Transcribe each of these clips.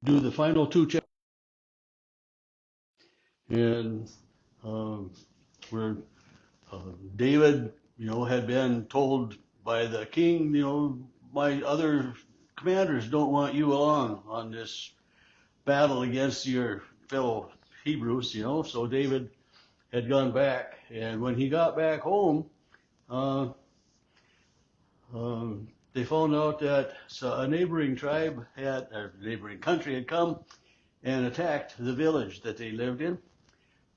do the final two chapters, and um, where David, had been told by the king, my other commanders don't want you along on this battle against your fellow Hebrews, So David had gone back, and when he got back home, uh, they found out that a neighboring tribe had, a neighboring country had come and attacked the village that they lived in,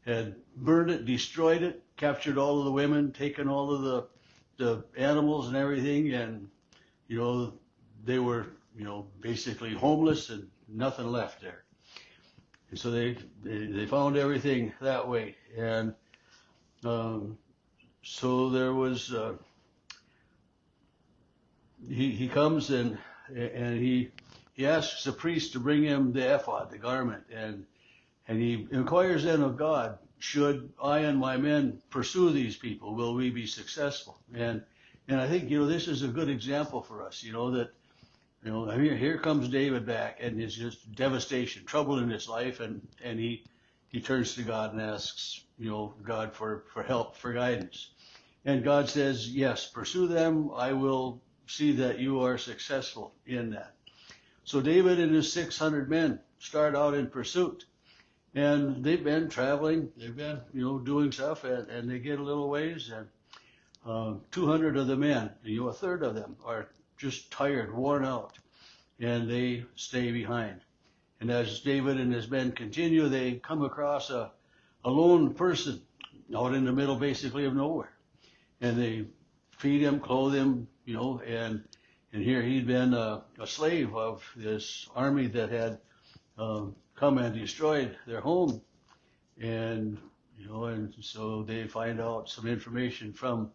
had burned it, destroyed it, captured all of the women, taken all of the animals and everything, and you know they were basically homeless and nothing left there. And so they found everything that way, and um, so there was he comes and he asks the priest to bring him the ephod, the garment, and he inquires then of God, should I and my men pursue these people? Will we be successful? And I think this is a good example for us. That I mean, here comes David back, and it's just devastation, trouble in his life, and he turns to God and asks God for help, for guidance. And God says, yes, pursue them. I will see that you are successful in that. So David and his 600 men start out in pursuit. And they've been traveling, they've been, doing stuff, and they get a little ways, and 200 of the men, a third of them are just tired, worn out, and they stay behind. And as David and his men continue, they come across a lone person out in the middle, basically, of nowhere. And they feed him, clothe him, and here he'd been a slave of this army that had come and destroyed their home, and and so they find out some information from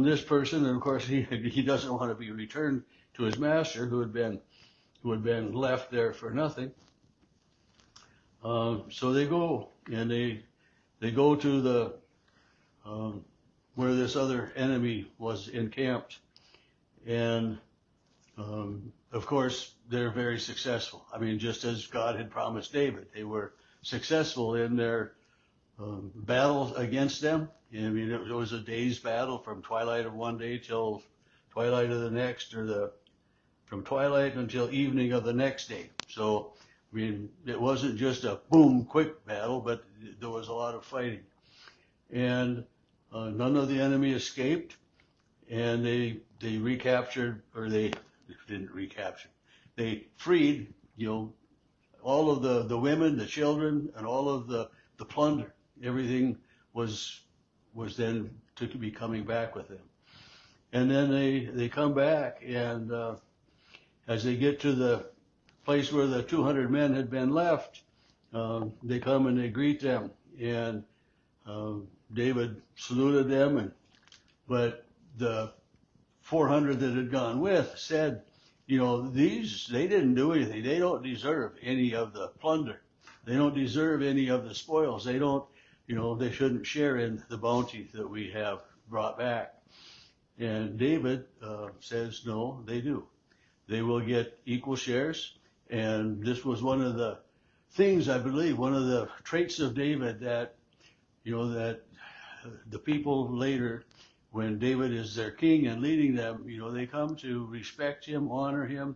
this person, and of course he doesn't want to be returned to his master who had been left there for nothing. So they go and they go to the where this other enemy was encamped, and of course they're very successful. I mean, just as God had promised David, they were successful in their battle against them. I mean, it was a day's battle from twilight of one day till twilight of the next, or from twilight until evening of the next day. So, I mean, it wasn't just a boom, quick battle, but there was a lot of fighting. And none of the enemy escaped, and they recaptured, or they didn't recapture, they freed, all of the women, the children, and all of the plunder. Everything was then to be coming back with them. And then they come back, and as they get to the place where the 200 men had been left, they come and they greet them. And David saluted them, but the 400 that had gone with said, they didn't do anything. They don't deserve any of the plunder. They don't deserve any of the spoils. They don't, they shouldn't share in the bounty that we have brought back. And David says, no, they do. They will get equal shares. And this was one of the things, I believe, one of the traits of David that, that the people later, when David is their king and leading them, they come to respect him, honor him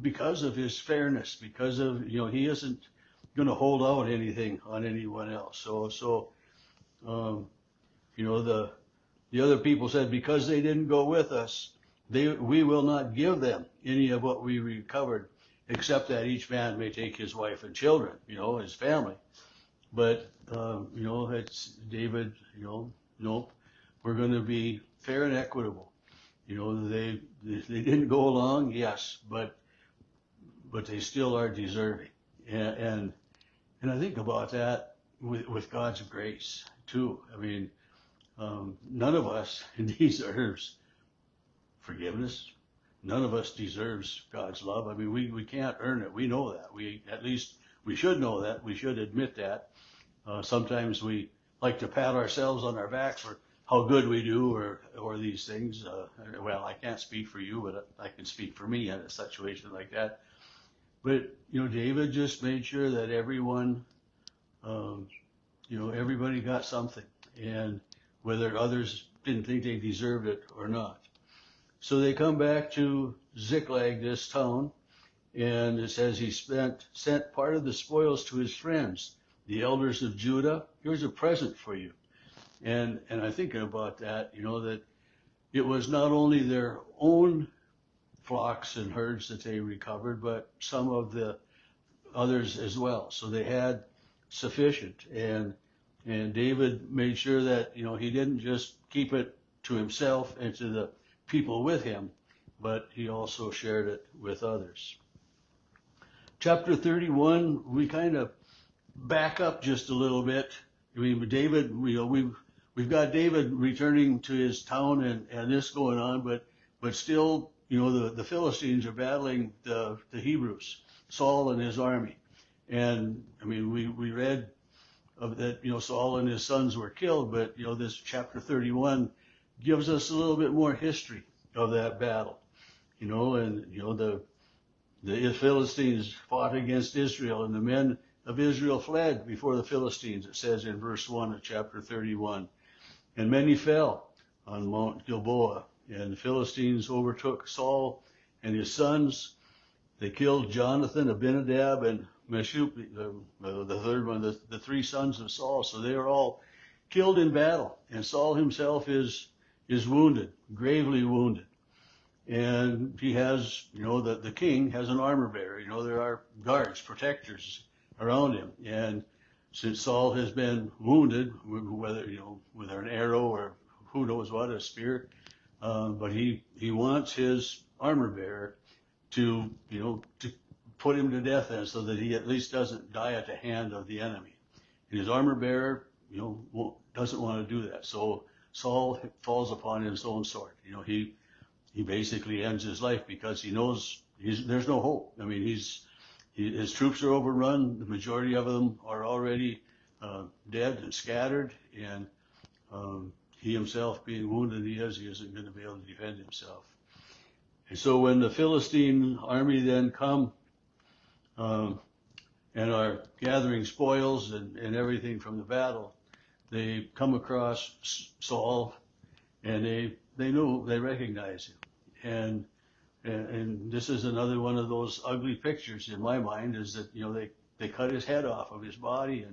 because of his fairness, because of, he isn't going to hold out anything on anyone else. So, the other people said, because they didn't go with us, we will not give them any of what we recovered, except that each man may take his wife and children, his family. But, it's David, no, we're going to be fair and equitable. They didn't go along, yes, but they still are deserving. And I think about that with God's grace too. I mean, none of us deserves forgiveness. None of us deserves God's love. I mean, we can't earn it. We know that. At least we should know that. We should admit that. Sometimes we like to pat ourselves on our back for how good we do, or these things. Well, I can't speak for you, but I can speak for me in a situation like that. But, David just made sure that everyone, um, everybody got something, and whether others didn't think they deserved it or not. So they come back to Ziklag, this town, and it says he sent part of the spoils to his friends, the elders of Judah. Here's a present for you. And I'm thinking about that, that it was not only their own flocks and herds that they recovered, but some of the others as well. So they had sufficient. And David made sure that, he didn't just keep it to himself and to the people with him, but he also shared it with others. Chapter 31, we kind of back up just a little bit. I mean, David, we've got David returning to his town and this going on, but still, the Philistines are battling the Hebrews, Saul and his army. And I mean, we read of that, Saul and his sons were killed, but this chapter 31 gives us a little bit more history of that battle. The Philistines fought against Israel, and the men of Israel fled before the Philistines, it says in verse 1 of chapter 31. And many fell on Mount Gilboa, and the Philistines overtook Saul and his sons. They killed Jonathan, Abinadab, and Meshullam, the third one, the three sons of Saul. So they are all killed in battle, and Saul himself is wounded, gravely wounded. And he has, the king has an armor bearer. There are guards, protectors around him. And since Saul has been wounded, whether, with an arrow or who knows what, a spear, but he wants his armor bearer to put him to death then, so that he at least doesn't die at the hand of the enemy. And his armor bearer, doesn't want to do that. So Saul falls upon his own sword. He basically ends his life because he knows there's no hope. I mean, his troops are overrun. The majority of them are already dead and scattered, and he himself, being wounded he isn't going to be able to defend himself. And so when the Philistine army then come and are gathering spoils and everything from the battle, they come across Saul, and they recognize him. And this is another one of those ugly pictures in my mind, is that, they cut his head off of his body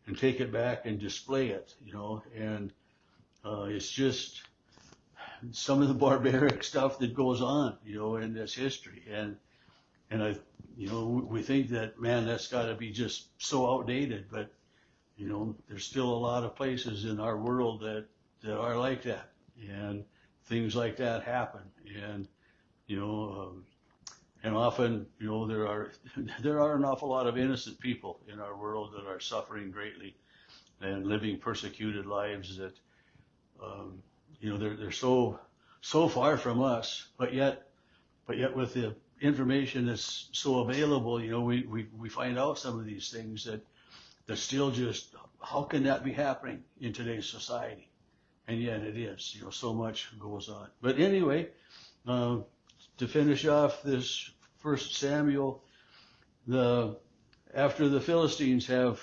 and take it back and display it, and it's just some of the barbaric stuff that goes on, in this history. And we think that, man, that's got to be just so outdated, but, there's still a lot of places in our world that are like that. And things like that happen, and and often there are an awful lot of innocent people in our world that are suffering greatly and living persecuted lives that they're so far from us, but yet with the information that's so available, we find out some of these things that still just, how can that be happening in today's society? And yet it is, so much goes on. But anyway, to finish off this 1 Samuel, after the Philistines have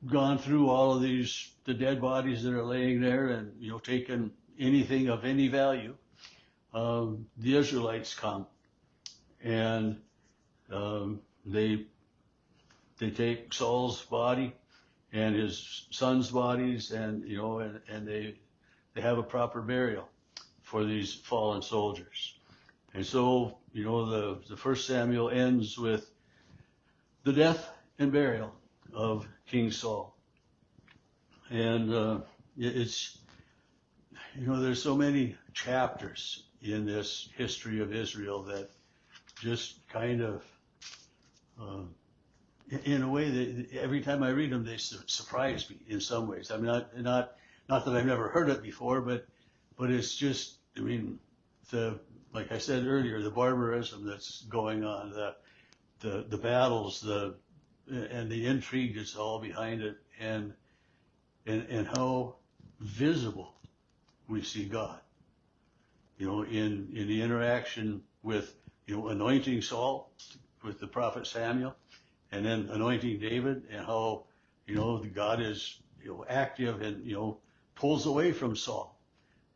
gone through all of the dead bodies that are laying there and, taken anything of any value, the Israelites come, and they take Saul's body and his sons' bodies, and and they have a proper burial for these fallen soldiers. And so, the 1 Samuel ends with the death and burial of King Saul. And it's, there's so many chapters in this history of Israel that just kind of, in a way, that every time I read them, they surprise me in some ways. I mean, not that I've never heard it before, but it's just, I mean, like I said earlier, the barbarism that's going on, the battles, and the intrigue that's all behind it, and how visible we see God, in the interaction with, anointing Saul with the prophet Samuel, and then anointing David, and how, God is, active and, pulls away from Saul.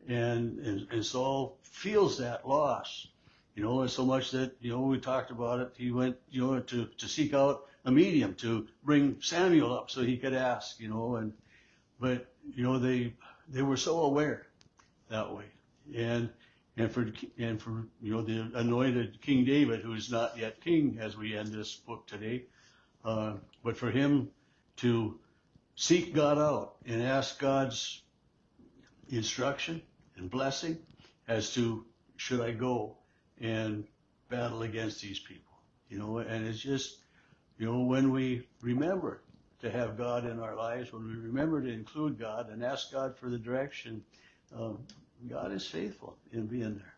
And Saul feels that loss, and so much that, we talked about it. He went, to seek out a medium to bring Samuel up so he could ask, but, they were so aware that way. And for the anointed King David, who is not yet king as we end this book today, but for him to seek God out and ask God's instruction and blessing as to, should I go and battle against these people? And it's just, when we remember to have God in our lives, when we remember to include God and ask God for the direction, God is faithful in being there.